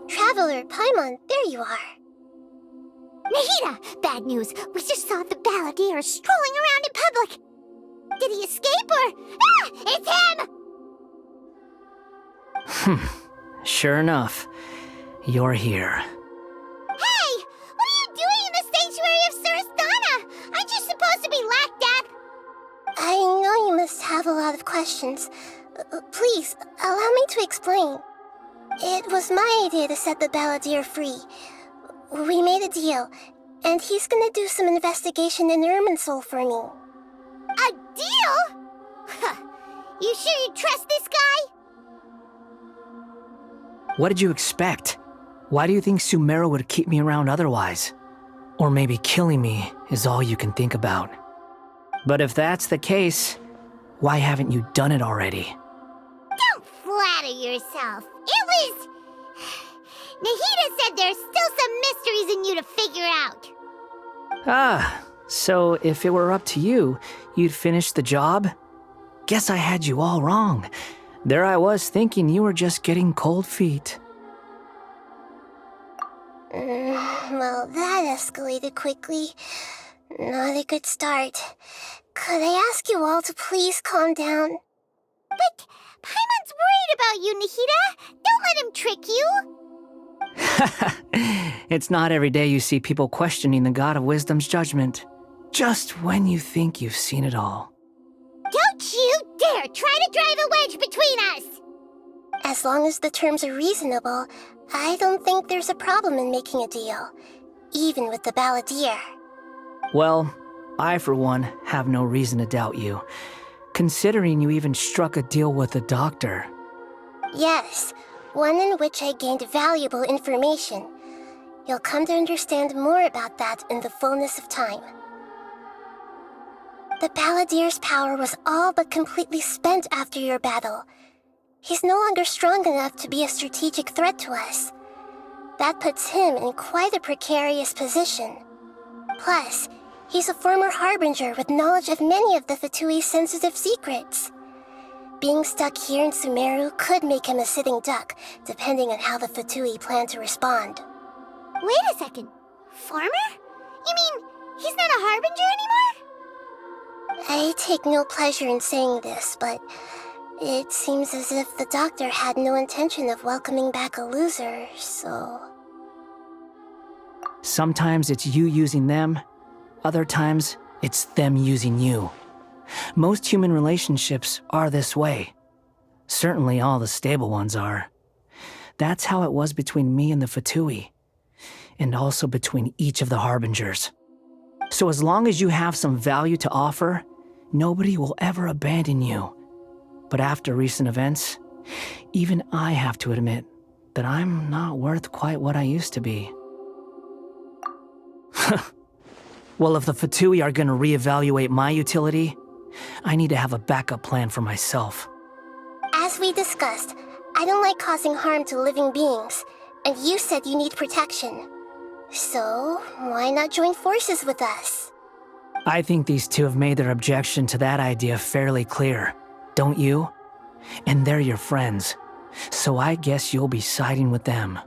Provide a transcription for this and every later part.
Traveler, Paimon, there you are. Nahida! Bad news! We just saw the Balladeer strolling around in public! Did he escape or... Ah! It's him! Sure enough, you're here. Hey! What are you doing in the sanctuary of Surasthana? Aren't you supposed to be lacked up? I know you must have a lot of questions. Please, allow me to explain. It was my idea to set the Balladeer free. We made a deal, and he's gonna do some investigation in IRMINSUL for me. A deal? Huh. You sure you trust this guy? What did you expect? Why do you think Sumeru would keep me around otherwise? Or maybe killing me is all you can think about. But if that's the case, why haven't you done it already? Don't flatter yourself. It was... Nahida said there's still some mysteries in you to figure out. Ah, so if it were up to you, you'd finish the job? Guess I had you all wrong. There I was thinking you were just getting cold feet. Well, that escalated quickly. Not a good start. Could I ask you all to please calm down? But Paimon's worried about you, Nahida. Don't let him trick you. It's not every day you see people questioning the God of Wisdom's judgment. Just when you think you've seen it all. Don't you dare try to drive a wedge between us! As long as the terms are reasonable, I don't think there's a problem in making a deal, even with the Balladeer. Well, I for one have no reason to doubt you, considering you even struck a deal with the doctor. Yes, one in which I gained valuable information. You'll come to understand more about that in the fullness of time. The Balladeer's power was all but completely spent after your battle. He's no longer strong enough to be a strategic threat to us. That puts him in quite a precarious position. Plus, he's a former Harbinger with knowledge of many of the Fatui's sensitive secrets. Being stuck here in Sumeru could make him a sitting duck, depending on how the Fatui plan to respond. Wait a second. Farmer? You mean he's not a Harbinger anymore? I take no pleasure in saying this, but it seems as if the doctor had no intention of welcoming back a loser, so... Sometimes it's you using them, other times it's them using you. Most human relationships are this way. Certainly all the stable ones are. That's how it was between me and the Fatui, and also between each of the Harbingers. So as long as you have some value to offer, nobody will ever abandon you. But after recent events, even I have to admit that I'm not worth quite what I used to be. Well, if the Fatui are gonna reevaluate my utility, I need to have a backup plan for myself. As we discussed, I don't like causing harm to living beings, and you said you need protection. So, why not join forces with us? I think these two have made their objection to that idea fairly clear, don't you? And they're your friends, so I guess you'll be siding with them.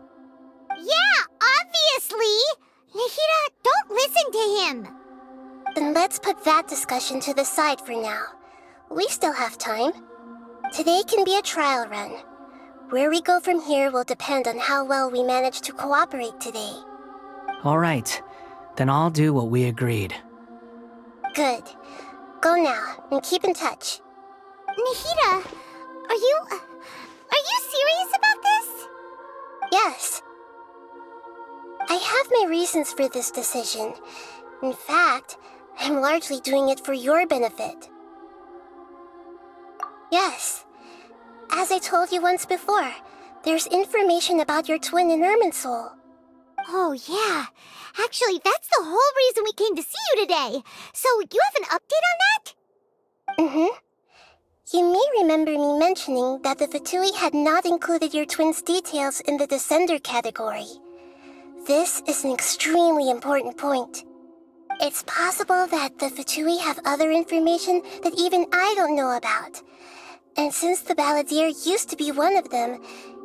Yeah, obviously! Nahida, don't listen to him! Then let's put that discussion to the side for now. We still have time. Today can be a trial run. Where we go from here will depend on how well we manage to cooperate today. All right, then I'll do what we agreed. Good. Go now, and keep in touch. Nahida, are you serious about this? Yes. I have my reasons for this decision. In fact, I'm largely doing it for your benefit. Yes. As I told you once before, there's information about your twin in IRMINSUL. Oh, yeah. Actually, that's the whole reason we came to see you today. So, you have an update on that? Mm-hmm. You may remember me mentioning that the Fatui had not included your twin's details in the Descender category. This is an extremely important point. It's possible that the Fatui have other information that even I don't know about. And since the Balladeer used to be one of them,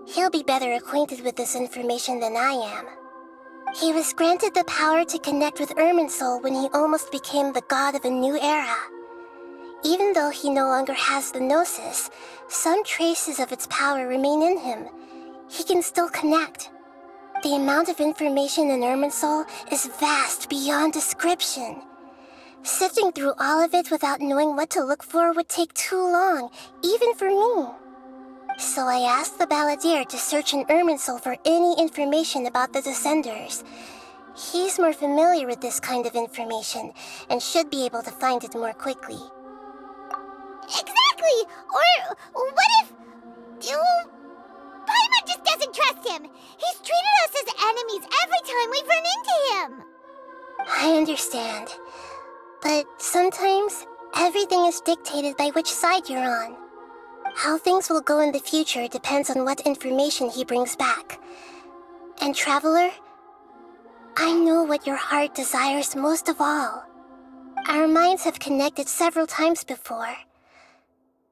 he'll be better acquainted with this information than I am. He was granted the power to connect with IRMINSUL when he almost became the god of a new era. Even though he no longer has the Gnosis, some traces of its power remain in him. He can still connect. The amount of information in IRMINSUL is vast beyond description. Sifting through all of it without knowing what to look for would take too long, even for me. So I asked the Balladeer to search in IRMINSUL for any information about the Descenders. He's more familiar with this kind of information, and should be able to find it more quickly. Exactly! Or what if... Paimon just doesn't trust him! He's treated us as enemies every time we've run into him! I understand. But sometimes, everything is dictated by which side you're on. How things will go in the future depends on what information he brings back. And Traveler, I know what your heart desires most of all. Our minds have connected several times before.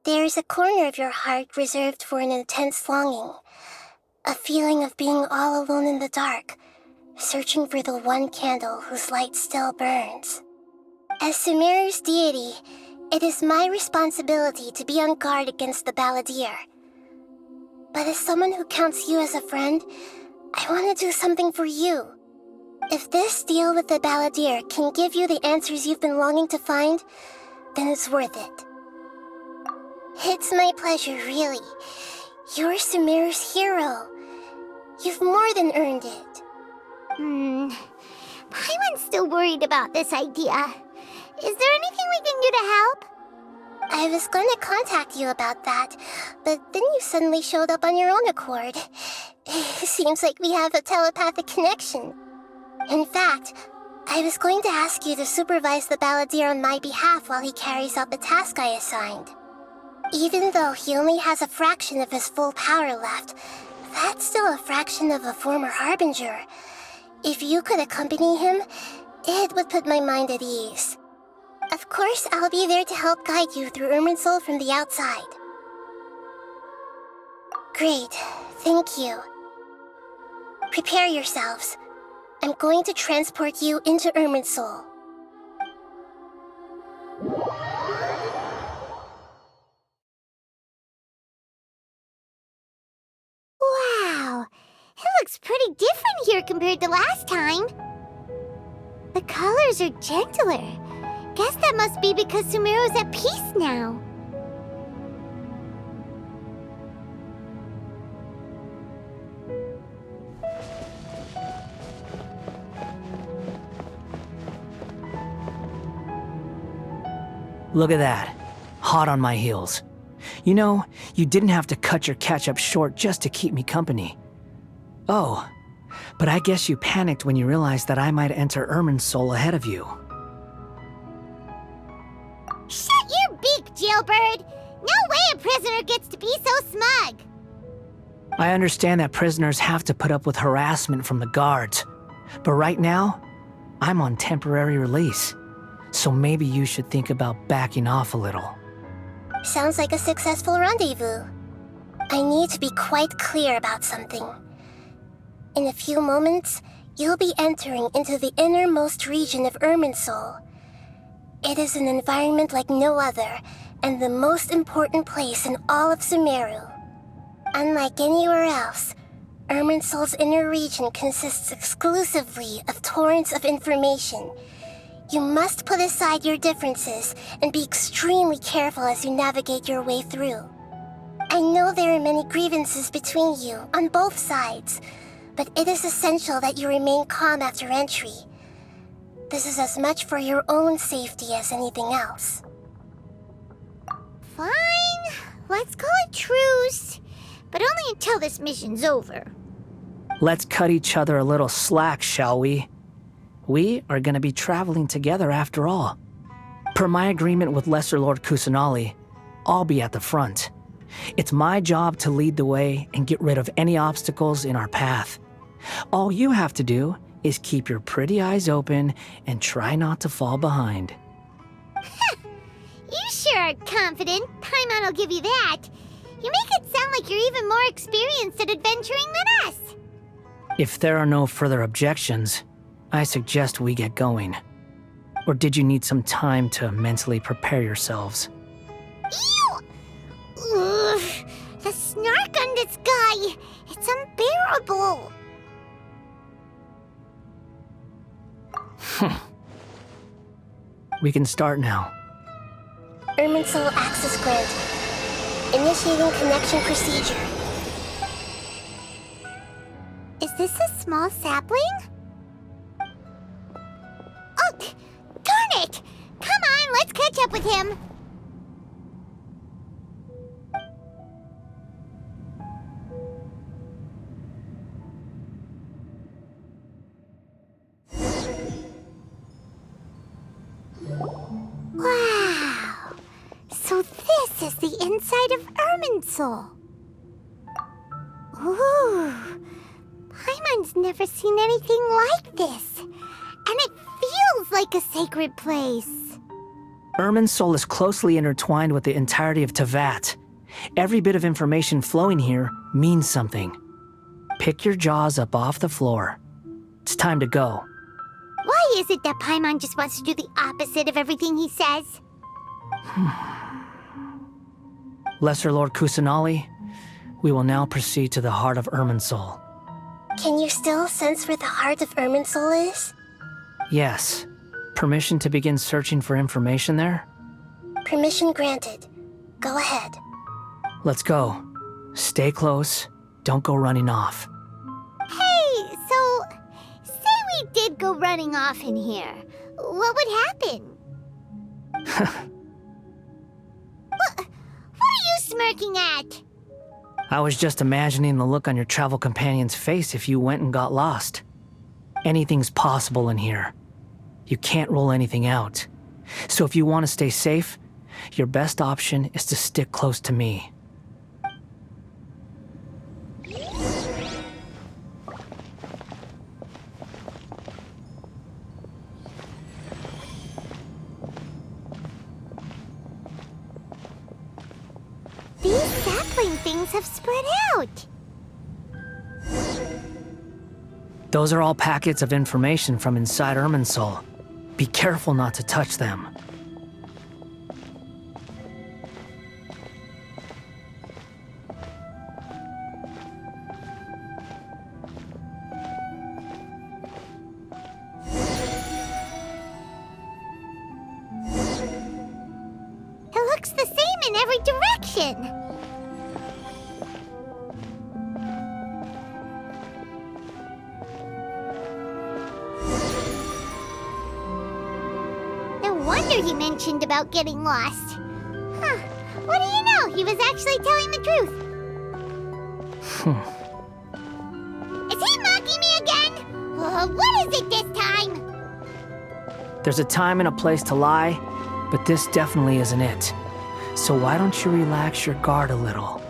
There is a corner of your heart reserved for an intense longing. A feeling of being all alone in the dark, searching for the one candle whose light still burns. As Sumeru's deity, it is my responsibility to be on guard against the Balladeer. But as someone who counts you as a friend, I want to do something for you. If this deal with the Balladeer can give you the answers you've been longing to find, then it's worth it. It's my pleasure, really. You're Sumeru's hero. You've more than earned it. Paimon's still worried about this idea. Is there anything we can do to help? I was going to contact you about that, but then you suddenly showed up on your own accord. Seems like we have a telepathic connection. In fact, I was going to ask you to supervise the Balladeer on my behalf while he carries out the task I assigned. Even though he only has a fraction of his full power left, that's still a fraction of a former Harbinger. If you could accompany him, it would put my mind at ease. Of course, I'll be there to help guide you through IRMINSUL from the outside. Great, thank you. Prepare yourselves. I'm going to transport you into IRMINSUL. Wow, it looks pretty different here compared to last time. The colors are gentler. Guess that must be because Sumeru's at peace now. Look at that. Hot on my heels. You know, you didn't have to cut your catch-up short just to keep me company. Oh, but I guess you panicked when you realized that I might enter IRMINSUL ahead of you. Shut your beak, jailbird! No way a prisoner gets to be so smug! I understand that prisoners have to put up with harassment from the guards, but right now, I'm on temporary release, so maybe you should think about backing off a little. Sounds like a successful rendezvous. I need to be quite clear about something. In a few moments, you'll be entering into the innermost region of IRMINSUL. It is an environment like no other, and the most important place in all of Sumeru. Unlike anywhere else, IRMINSUL's inner region consists exclusively of torrents of information. You must put aside your differences and be extremely careful as you navigate your way through. I know there are many grievances between you on both sides, but it is essential that you remain calm after entry. This is as much for your own safety as anything else. Fine, let's call it truce, but only until this mission's over. Let's cut each other a little slack, shall we? We are going to be traveling together after all. Per my agreement with Lesser Lord Kusanali, I'll be at the front. It's my job to lead the way and get rid of any obstacles in our path. All you have to do is keep your pretty eyes open and try not to fall behind. You sure are confident. Paimon will give you that. You make it sound like you're even more experienced at adventuring than us. If there are no further objections, I suggest we get going. Or did you need some time to mentally prepare yourselves? Ew! Ugh, the snark on this guy. It's unbearable. We can start now. IRMINSUL access granted. Initiating connection procedure. Is this a small sapling? Oh, darn it! Come on, let's catch up with him. Wow! So this is the inside of IRMINSUL. Ooh! Paimon's never seen anything like this. And it feels like a sacred place. IRMINSUL is closely intertwined with the entirety of Teyvat. Every bit of information flowing here means something. Pick your jaws up off the floor. It's time to go. Why is it that Paimon just wants to do the opposite of everything he says? Lesser Lord Kusanali, we will now proceed to the heart of IRMINSUL. Can you still sense where the heart of IRMINSUL is? Yes. Permission to begin searching for information there? Permission granted. Go ahead. Let's go. Stay close. Don't go running off. Hey, so, say we did go running off in here. What would happen? What are you smirking at? I was just imagining the look on your travel companion's face if you went and got lost. Anything's possible in here. You can't rule anything out. So if you want to stay safe, your best option is to stick close to me. These sapling things have spread out. Those are all packets of information from inside IRMINSUL. Be careful not to touch them. It looks the same in every direction. No wonder he mentioned about getting lost. Huh. What do you know? He was actually telling the truth. Is he mocking me again? What is it this time? There's a time and a place to lie, but this definitely isn't it. So why don't you relax your guard a little?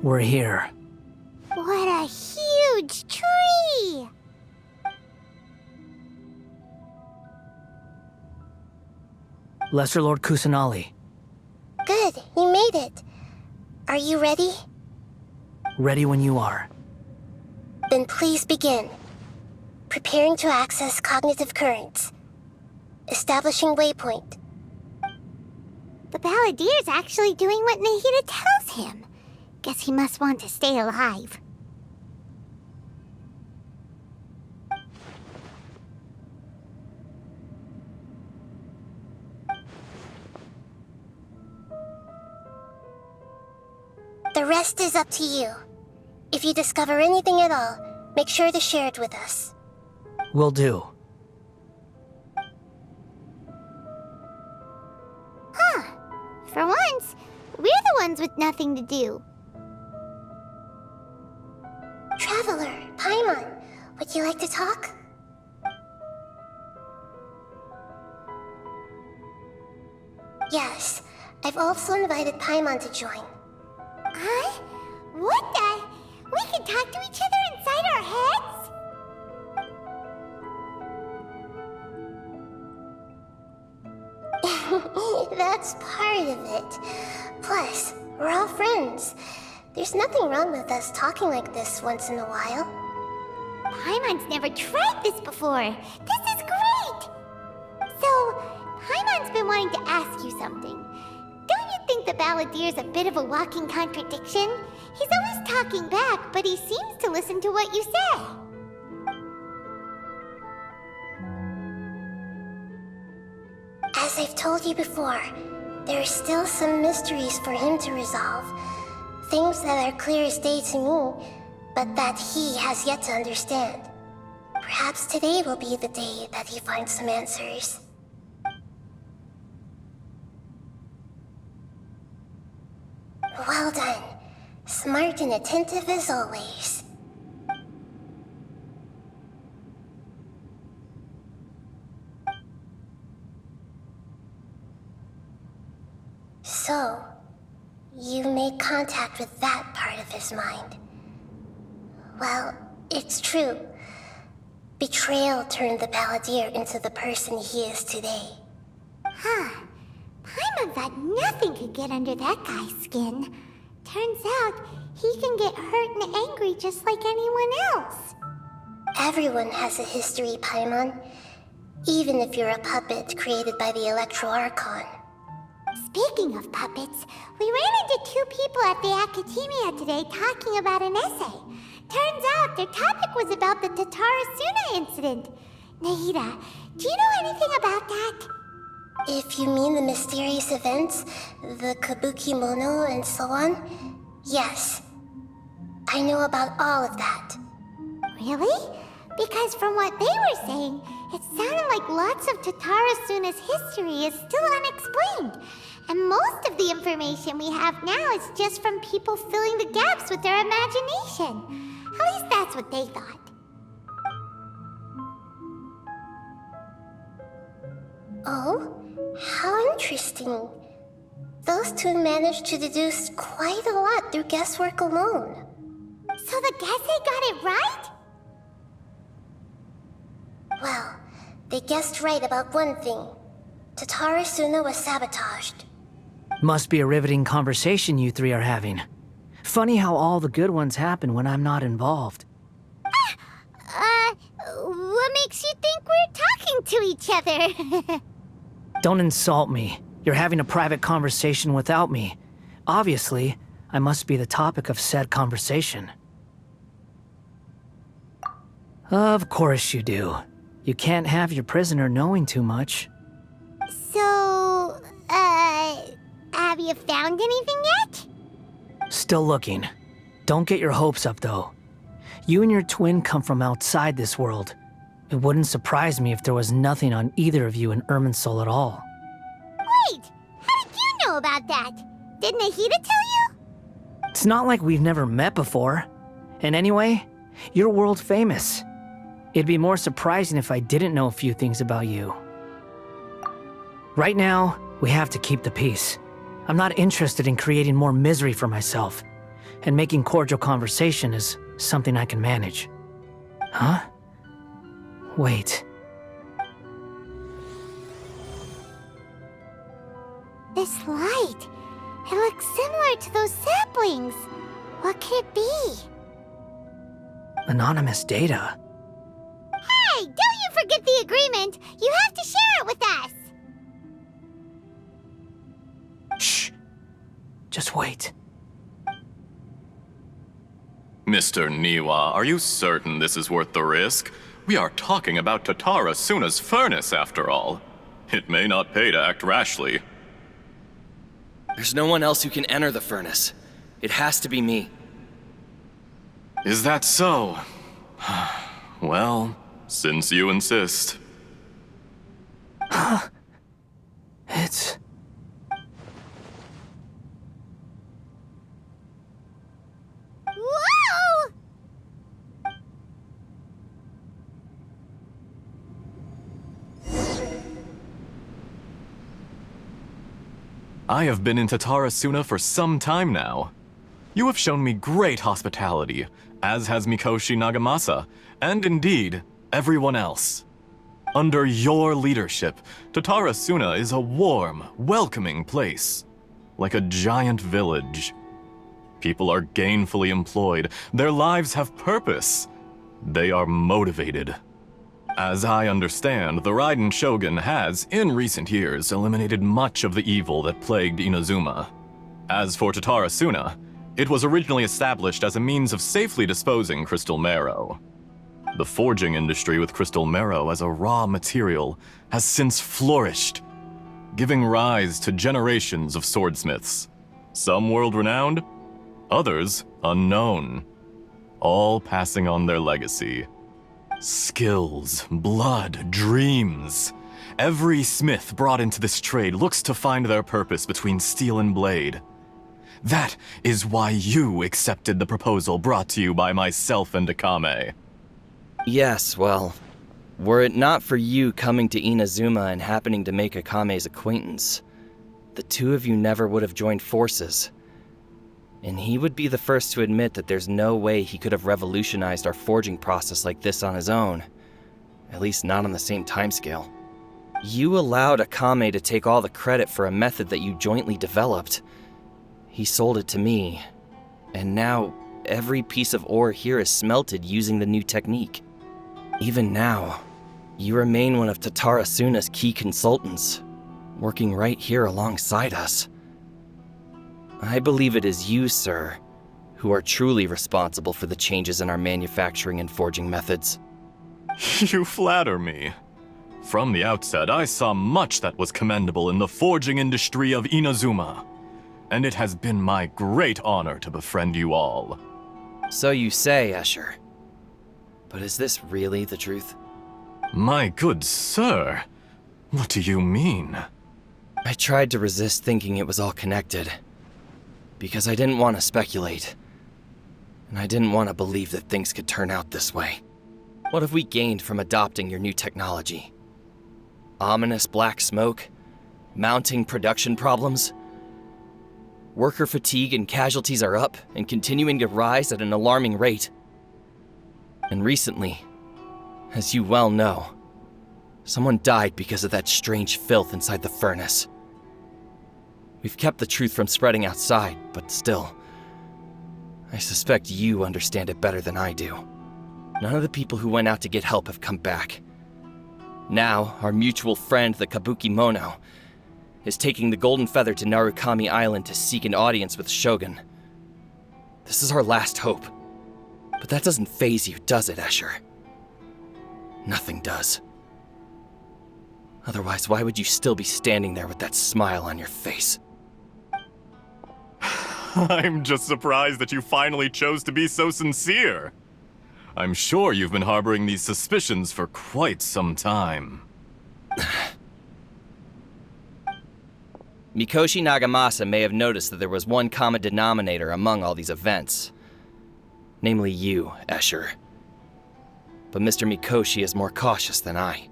We're here. What a huge tree! Lesser Lord Kusanali, Good, you made it. Are you ready? ready when you are. Then please begin. Preparing to access cognitive currents. Establishing waypoint. The Balladeer's actually doing what Nahida tells him. Guess he must want to stay alive. The rest is up to you. If you discover anything at all, make sure to share it with us. Will do. Huh. For once, we're the ones with nothing to do. Traveler, Paimon, would you like to talk? Yes, I've also invited Paimon to join. Huh? What the? We can talk to each other inside our heads? That's part of it. Plus, we're all friends. There's nothing wrong with us talking like this once in a while. Paimon's never tried this before. This is great! So, Paimon's been wanting to ask you something. Don't you think the Balladeer's a bit of a walking contradiction? He's always talking back, but he seems to listen to what you say. As I've told you before, there are still some mysteries for him to resolve. Things that are clear as day to me, but that he has yet to understand. Perhaps today will be the day that he finds some answers. Well done. Smart and attentive as always. So, you made contact with that part of his mind. Well, it's true. Betrayal turned the Balladeer into the person he is today. Huh. Paimon thought nothing could get under that guy's skin. Turns out, he can get hurt and angry just like anyone else. Everyone has a history, Paimon. Even if you're a puppet created by the Electro Archon. Speaking of puppets, we ran into two people at the Academia today talking about an essay. Turns out their topic was about the Tatarasuna incident. Nahida, do you know anything about that? If you mean the mysterious events, the Kabuki Mono and so on, yes. I know about all of that. Really? Because from what they were saying, it sounded like lots of Tatarasuna's history is still unexplained. And most of the information we have now is just from people filling the gaps with their imagination. At least that's what they thought. Oh? How interesting. Those two managed to deduce quite a lot through guesswork alone. So the Gese got it right? Well, they guessed right about one thing. Tatarasuna was sabotaged. Must be a riveting conversation you three are having. Funny how all the good ones happen when I'm not involved. What makes you think we're talking to each other? Don't insult me. You're having a private conversation without me. Obviously, I must be the topic of said conversation. Of course you do. You can't have your prisoner knowing too much. So, have you found anything yet? Still looking. Don't get your hopes up, though. You and your twin come from outside this world. It wouldn't surprise me if there was nothing on either of you in IRMINSUL at all. Wait! How did you know about that? Did Nahida tell you? It's not like we've never met before. And anyway, you're world famous. It'd be more surprising if I didn't know a few things about you. Right now, we have to keep the peace. I'm not interested in creating more misery for myself. And making cordial conversation is something I can manage. Huh? Wait. This light. It looks similar to those saplings. What could it be? Anonymous data. Hey, don't you forget the agreement! You have to share it with us! Shh. Just wait. Mr. Niwa, are you certain this is worth the risk? We are talking about Tatarasuna's furnace, after all. It may not pay to act rashly. There's no one else who can enter the furnace. It has to be me. Is that so? Well, since you insist. It's... Whoa! I have been in Tatarasuna for some time now. You have shown me great hospitality, as has Mikoshi Nagamasa, and indeed, everyone else. Under your leadership, Tatarasuna is a warm, welcoming place, like a giant village. People are gainfully employed, their lives have purpose. They are motivated. As I understand, the Raiden Shogun has, in recent years, eliminated much of the evil that plagued Inazuma. As for Tatarasuna, it was originally established as a means of safely disposing crystal marrow. The forging industry with crystal marrow as a raw material has since flourished, giving rise to generations of swordsmiths. Some world-renowned, others unknown, all passing on their legacy. Skills, blood, dreams. Every smith brought into this trade looks to find their purpose between steel and blade. That is why you accepted the proposal brought to you by myself and Akame. Yes, well, were it not for you coming to Inazuma and happening to make Akame's acquaintance, the two of you never would have joined forces. And he would be the first to admit that there's no way he could have revolutionized our forging process like this on his own. At least not on the same timescale. You allowed Akame to take all the credit for a method that you jointly developed. He sold it to me, and now every piece of ore here is smelted using the new technique. Even now, you remain one of Tatarasuna's key consultants, working right here alongside us. I believe it is you, sir, who are truly responsible for the changes in our manufacturing and forging methods. You flatter me. From the outset, I saw much that was commendable in the forging industry of Inazuma, and it has been my great honor to befriend you all. So you say, Escher. But is this really the truth? My good sir, what do you mean? I tried to resist thinking it was all connected, because I didn't want to speculate, and I didn't want to believe that things could turn out this way. What have we gained from adopting your new technology? Ominous black smoke? Mounting production problems? Worker fatigue and casualties are up and continuing to rise at an alarming rate. And recently, as you well know, someone died because of that strange filth inside the furnace. We've kept the truth from spreading outside, but still, I suspect you understand it better than I do. None of the people who went out to get help have come back. Now, our mutual friend, the Kabuki Mono, is taking the Golden Feather to Narukami Island to seek an audience with Shogun. This is our last hope. But that doesn't faze you, does it, Escher? Nothing does. Otherwise, why would you still be standing there with that smile on your face? I'm just surprised that you finally chose to be so sincere. I'm sure you've been harboring these suspicions for quite some time. Mikoshi Nagamasa may have noticed that there was one common denominator among all these events. Namely you, Escher. But Mr. Mikoshi is more cautious than I.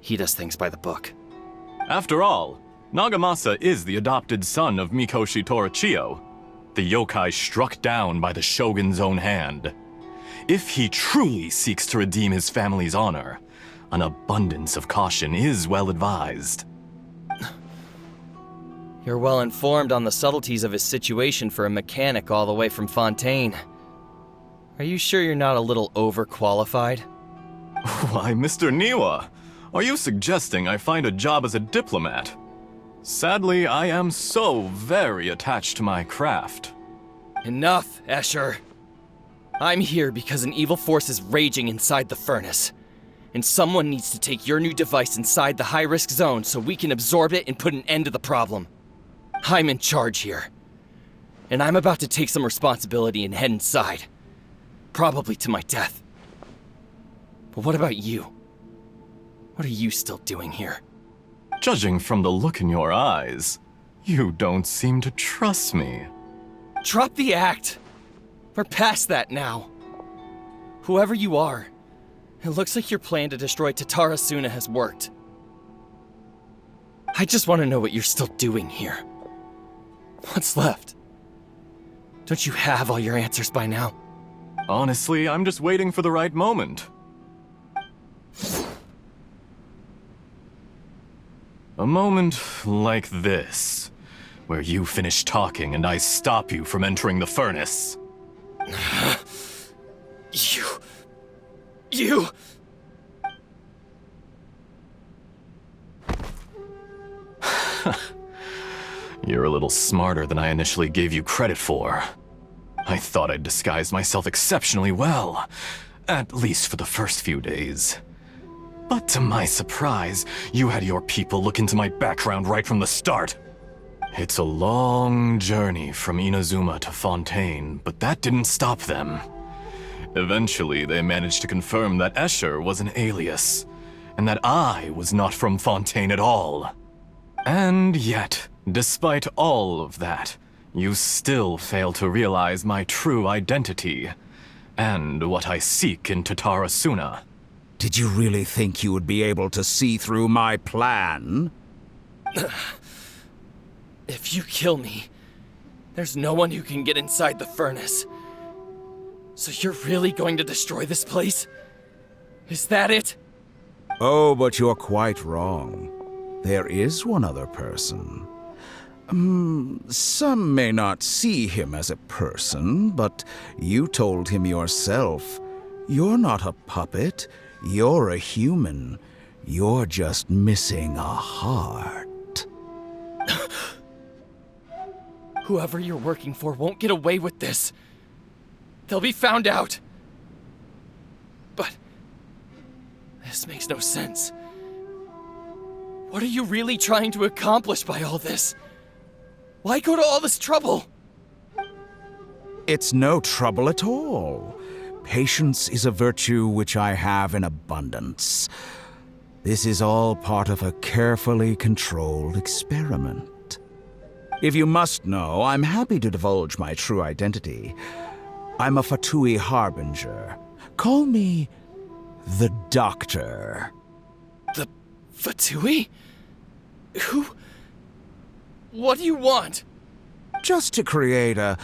He does things by the book. After all, Nagamasa is the adopted son of Mikoshi Torichio, the yokai struck down by the Shogun's own hand. If he truly seeks to redeem his family's honor, an abundance of caution is well advised. You're well informed on the subtleties of his situation for a mechanic all the way from Fontaine. Are you sure you're not a little overqualified? Why, Mr. Niwa, are you suggesting I find a job as a diplomat? Sadly, I am so very attached to my craft. Enough, Escher. I'm here because an evil force is raging inside the furnace. And someone needs to take your new device inside the high-risk zone so we can absorb it and put an end to the problem. I'm in charge here. And I'm about to take some responsibility and head inside. Probably to my death. But what about you? What are you still doing here? Judging from the look in your eyes, you don't seem to trust me. Drop the act! We're past that now. Whoever you are, it looks like your plan to destroy Tatarasuna has worked. I just want to know what you're still doing here. What's left? Don't you have all your answers by now? Honestly, I'm just waiting for the right moment. A moment like this, where you finish talking and I stop you from entering the furnace. You... You're a little smarter than I initially gave you credit for. I thought I'd disguised myself exceptionally well, at least for the first few days. But to my surprise, you had your people look into my background right from the start. It's a long journey from Inazuma to Fontaine, but that didn't stop them. Eventually, they managed to confirm that Escher was an alias, and that I was not from Fontaine at all. And yet, despite all of that, you still fail to realize my true identity, and what I seek in Tatarasuna. Did you really think you would be able to see through my plan? If you kill me, there's no one who can get inside the furnace. So you're really going to destroy this place? Is that it? Oh, but you're quite wrong. There is one other person. Some may not see him as a person, but you told him yourself. You're not a puppet. You're a human. You're just missing a heart. Whoever you're working for won't get away with this. They'll be found out. But this makes no sense. What are you really trying to accomplish by all this? Why go to all this trouble? It's no trouble at all. Patience is a virtue which I have in abundance. This is all part of a carefully controlled experiment. If you must know, I'm happy to divulge my true identity. I'm a Fatui Harbinger. Call me the Doctor. The Fatui? Who? What do you want? Just to create a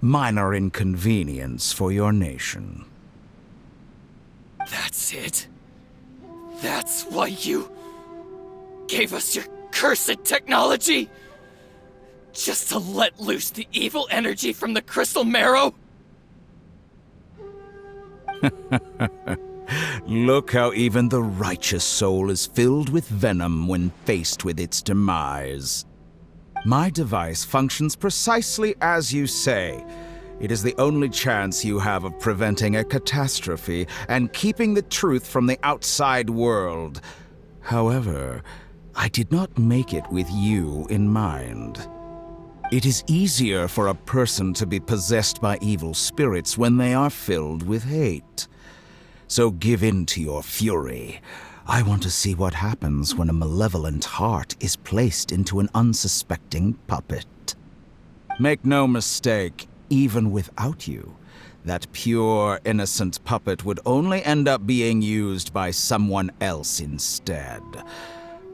minor inconvenience for your nation. That's it? That's why you gave us your cursed technology? Just to let loose the evil energy from the crystal marrow? Look how even the righteous soul is filled with venom when faced with its demise. My device functions precisely as you say. It is the only chance you have of preventing a catastrophe and keeping the truth from the outside world. However, I did not make it with you in mind. It is easier for a person to be possessed by evil spirits when they are filled with hate. So give in to your fury. I want to see what happens when a malevolent heart is placed into an unsuspecting puppet. Make no mistake, even without you, that pure, innocent puppet would only end up being used by someone else instead.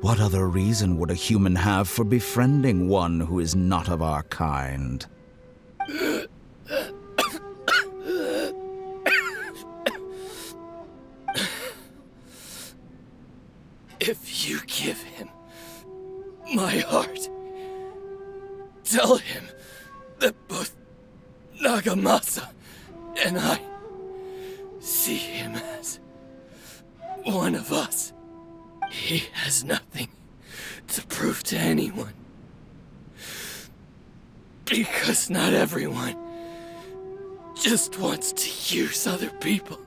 What other reason would a human have for befriending one who is not of our kind? If you give him my heart, tell him that both Nagamasa and I see him as one of us. He has nothing to prove to anyone. Because not everyone just wants to use other people.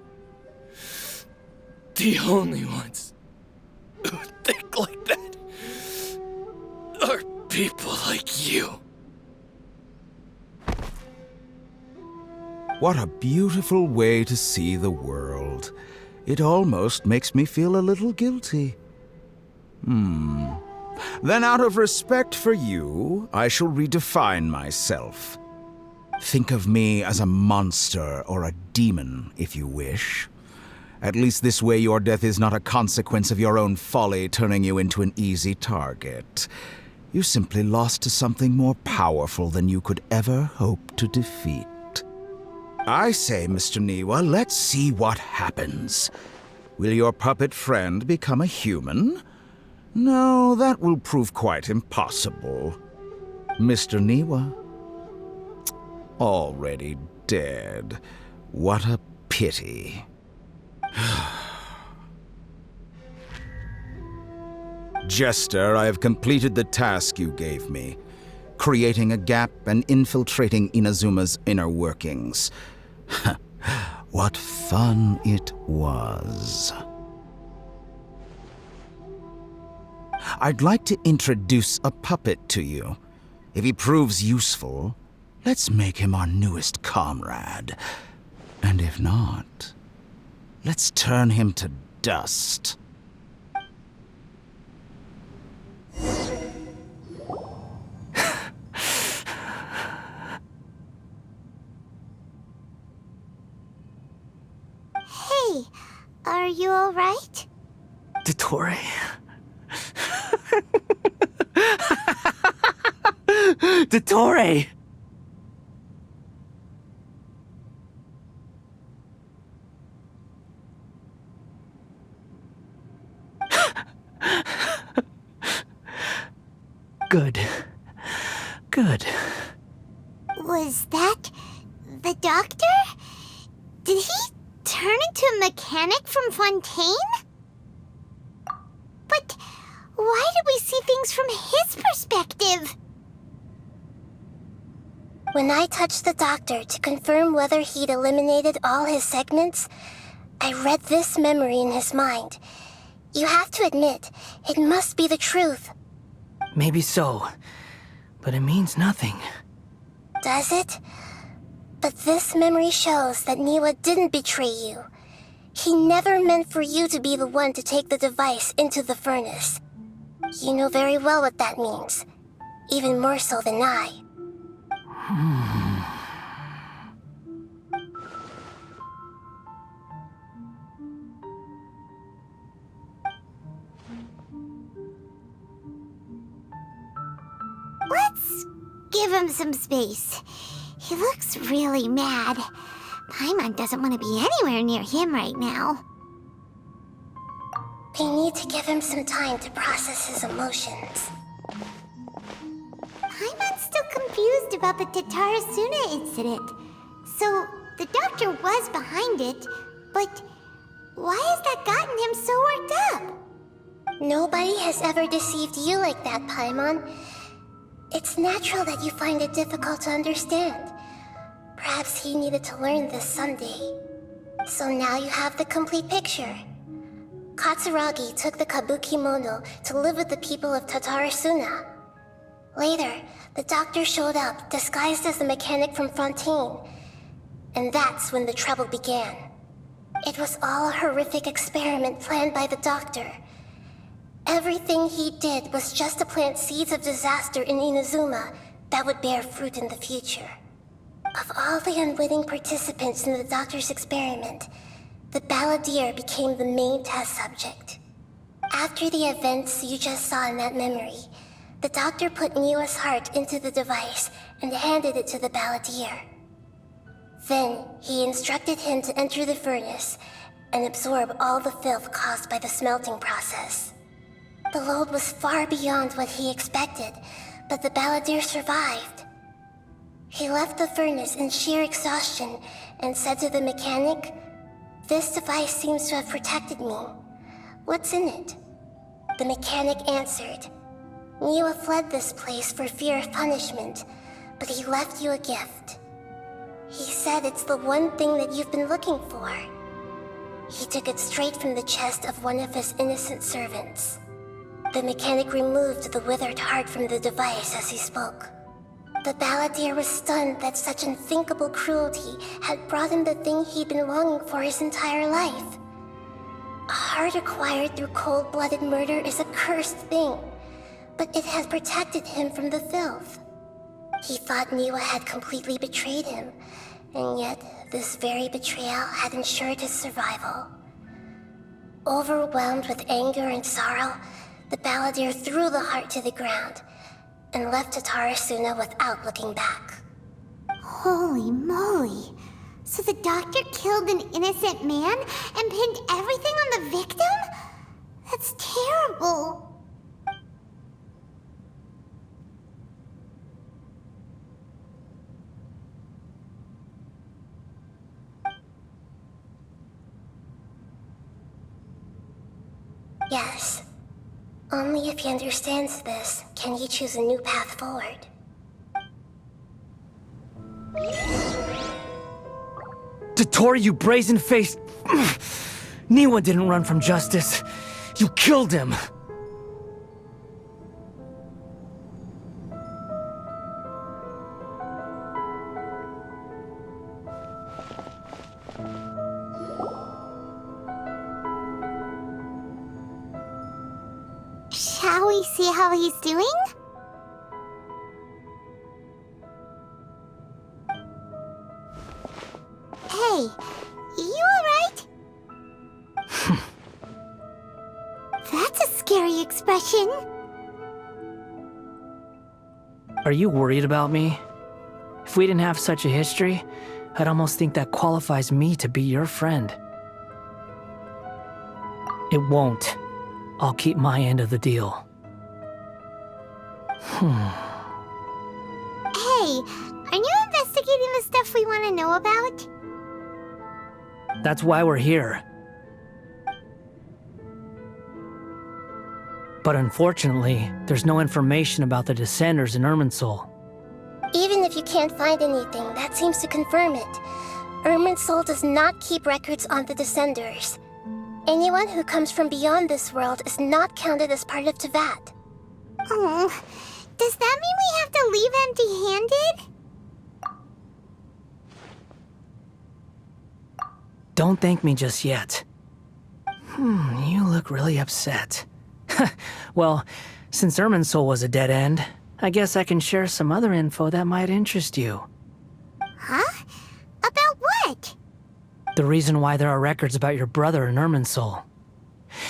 The only ones who think like that are people like you. What a beautiful way to see the world. It almost makes me feel a little guilty. Then out of respect for you, I shall redefine myself. Think of me as a monster or a demon, if you wish. At least this way your death is not a consequence of your own folly turning you into an easy target. You simply lost to something more powerful than you could ever hope to defeat. I say, Mr. Niwa, let's see what happens. Will your puppet friend become a human? No, that will prove quite impossible. Mr. Niwa? Already dead. What a pity. Jester, I have completed the task you gave me, creating a gap and infiltrating Inazuma's inner workings. What fun it was. I'd like to introduce a puppet to you. If he proves useful, let's make him our newest comrade. And if not, let's turn him to dust. Hey, are you alright? Dottore. Dottore! Good. Good. Was that the doctor? Did he turn into a mechanic from Fontaine? But why did we see things from his perspective? When I touched the doctor to confirm whether he'd eliminated all his segments, I read this memory in his mind. You have to admit, it must be the truth. Maybe so, but it means nothing. Does it? But this memory shows that Niwa didn't betray you. He never meant for you to be the one to take the device into the furnace. You know very well what that means. Even more so than I. Let's give him some space. He looks really mad. Paimon doesn't want to be anywhere near him right now. We need to give him some time to process his emotions. Paimon's still confused about the Tatarasuna incident. So, the doctor was behind it, but why has that gotten him so worked up? Nobody has ever deceived you like that, Paimon. It's natural that you find it difficult to understand. Perhaps he needed to learn this someday. So now you have the complete picture. Katsuragi took the kabuki mono to live with the people of Tatarasuna. Later, the doctor showed up, disguised as the mechanic from Fontaine. And that's when the trouble began. It was all a horrific experiment planned by the doctor. Everything he did was just to plant seeds of disaster in Inazuma that would bear fruit in the future. Of all the unwitting participants in the doctor's experiment, the Balladeer became the main test subject. After the events you just saw in that memory, the doctor put Niwa's heart into the device and handed it to the Balladeer. Then, he instructed him to enter the furnace and absorb all the filth caused by the smelting process. The load was far beyond what he expected, but the Balladeer survived. He left the furnace in sheer exhaustion and said to the mechanic, "This device seems to have protected me. What's in it?" The mechanic answered, "Niwa fled this place for fear of punishment, but he left you a gift. He said it's the one thing that you've been looking for." He took it straight from the chest of one of his innocent servants. The mechanic removed the withered heart from the device as he spoke. The Balladeer was stunned that such unthinkable cruelty had brought him the thing he'd been longing for his entire life. A heart acquired through cold-blooded murder is a cursed thing, but it had protected him from the filth. He thought Niwa had completely betrayed him, and yet this very betrayal had ensured his survival. Overwhelmed with anger and sorrow, the Balladeer threw the heart to the ground, and left Tatarasuna without looking back. Holy moly. So the doctor killed an innocent man and pinned everything on the victim? That's terrible. Yes. Only if he understands this can he choose a new path forward. Dottore, you brazen-faced... Niwa didn't run from justice. You killed him. Shall we see how he's doing? Hey, you alright? That's a scary expression. Are you worried about me? If we didn't have such a history, I'd almost think that qualifies me to be your friend. It won't. I'll keep my end of the deal. Hey, are you investigating the stuff we want to know about? That's why we're here. But unfortunately, there's no information about the Descenders in IRMINSUL. Even if you can't find anything, that seems to confirm it. IRMINSUL does not keep records on the Descenders. Anyone who comes from beyond this world is not counted as part of Teyvat. Oh, does that mean we have to leave empty-handed? Don't thank me just yet. You look really upset. Well, since IRMINSUL was a dead end, I guess I can share some other info that might interest you. Huh? About what? The reason why there are records about your brother in IRMINSUL.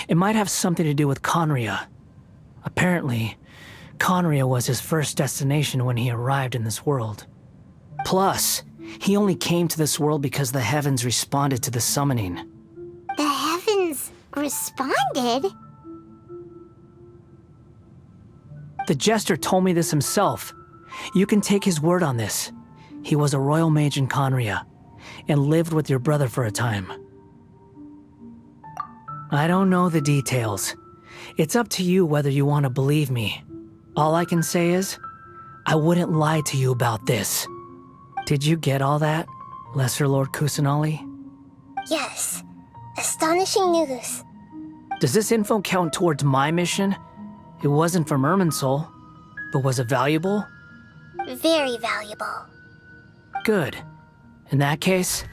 It might have something to do with Conria. Apparently, Conria was his first destination when he arrived in this world. Plus, he only came to this world because the heavens responded to the summoning. The heavens responded? The Jester told me this himself. You can take his word on this. He was a royal mage in Conria, and lived with your brother for a time. I don't know the details. It's up to you whether you want to believe me. All I can say is, I wouldn't lie to you about this. Did you get all that, Lesser Lord Kusanali? Yes. Astonishing news. Does this info count towards my mission? It wasn't from IRMINSUL, but was it valuable? Very valuable. Good. In that case,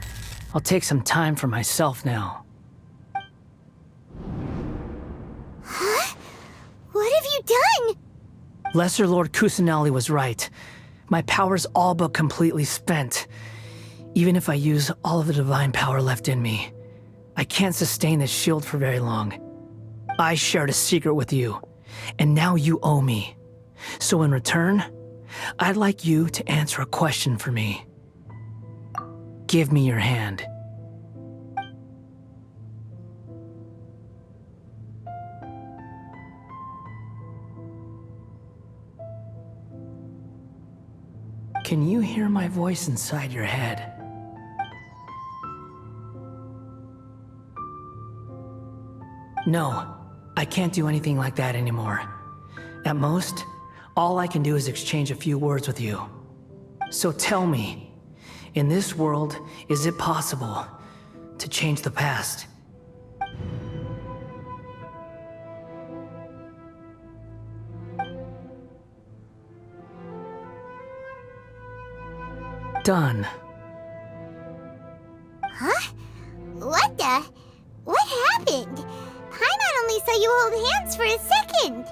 I'll take some time for myself now. Huh? What have you done? Lesser Lord Kusanali was right. My power's all but completely spent. Even if I use all of the divine power left in me, I can't sustain this shield for very long. I shared a secret with you, and now you owe me. So in return, I'd like you to answer a question for me. Give me your hand. Can you hear my voice inside your head? No, I can't do anything like that anymore. At most, all I can do is exchange a few words with you. So tell me, in this world, is it possible to change the past? Done. Huh? What the? What happened? Paimon only saw you hold hands for a second.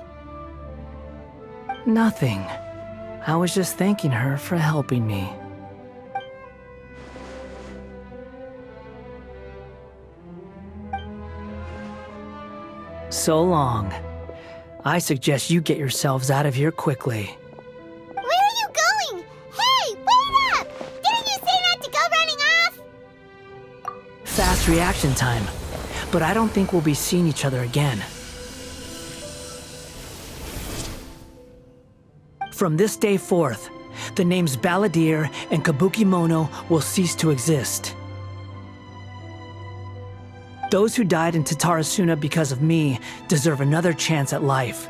Nothing. I was just thanking her for helping me. So long. I suggest you get yourselves out of here quickly. fast reaction time, but I don't think we'll be seeing each other again. From this day forth, the names Balladeer and Kabukimono will cease to exist. Those who died in Tatarasuna because of me deserve another chance at life.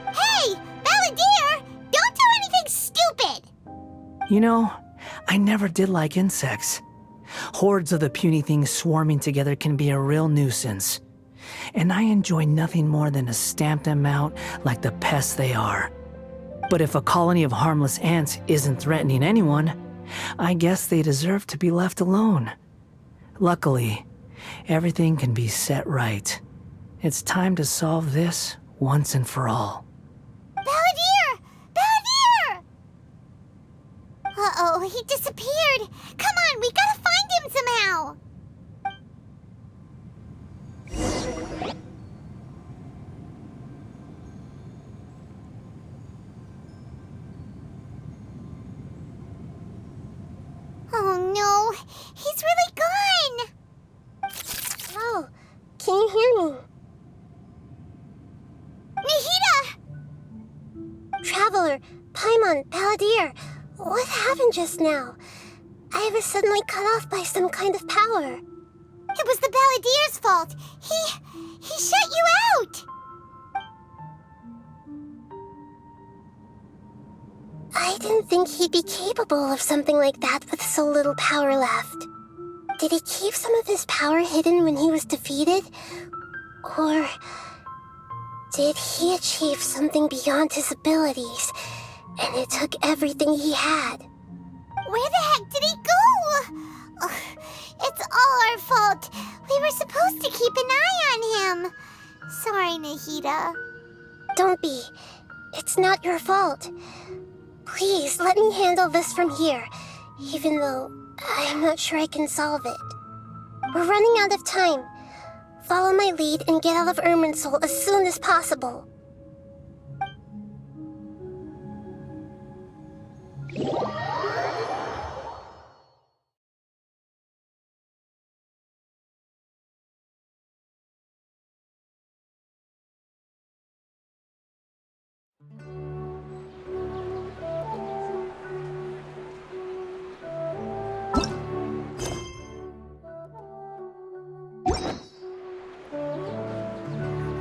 Hey! Balladeer! Don't do anything stupid! You know, I never did like insects. Hordes of the puny things swarming together can be a real nuisance. And I enjoy nothing more than to stamp them out like the pests they are. But if a colony of harmless ants isn't threatening anyone, I guess they deserve to be left alone. Luckily, everything can be set right. It's time to solve this once and for all. Balladeer! Balladeer! Uh-oh, he disappeared. Come on, we gotta find him somehow. Oh no, he's really gone. Oh, can you hear me? Nahida! Traveler, Paimon, Balladeer, what happened just now? I was suddenly cut off by some kind of power. It was the Balladeer's fault. He shut you out. I didn't think he'd be capable of something like that with so little power left. Did he keep some of his power hidden when he was defeated? Or did he achieve something beyond his abilities, and it took everything he had? Where the heck did he go? Ugh, it's all our fault. We were supposed to keep an eye on him. Sorry, Nahida. Don't be. It's not your fault. Please, let me handle this from here, even though I'm not sure I can solve it. We're running out of time. Follow my lead and get out of IRMINSUL as soon as possible.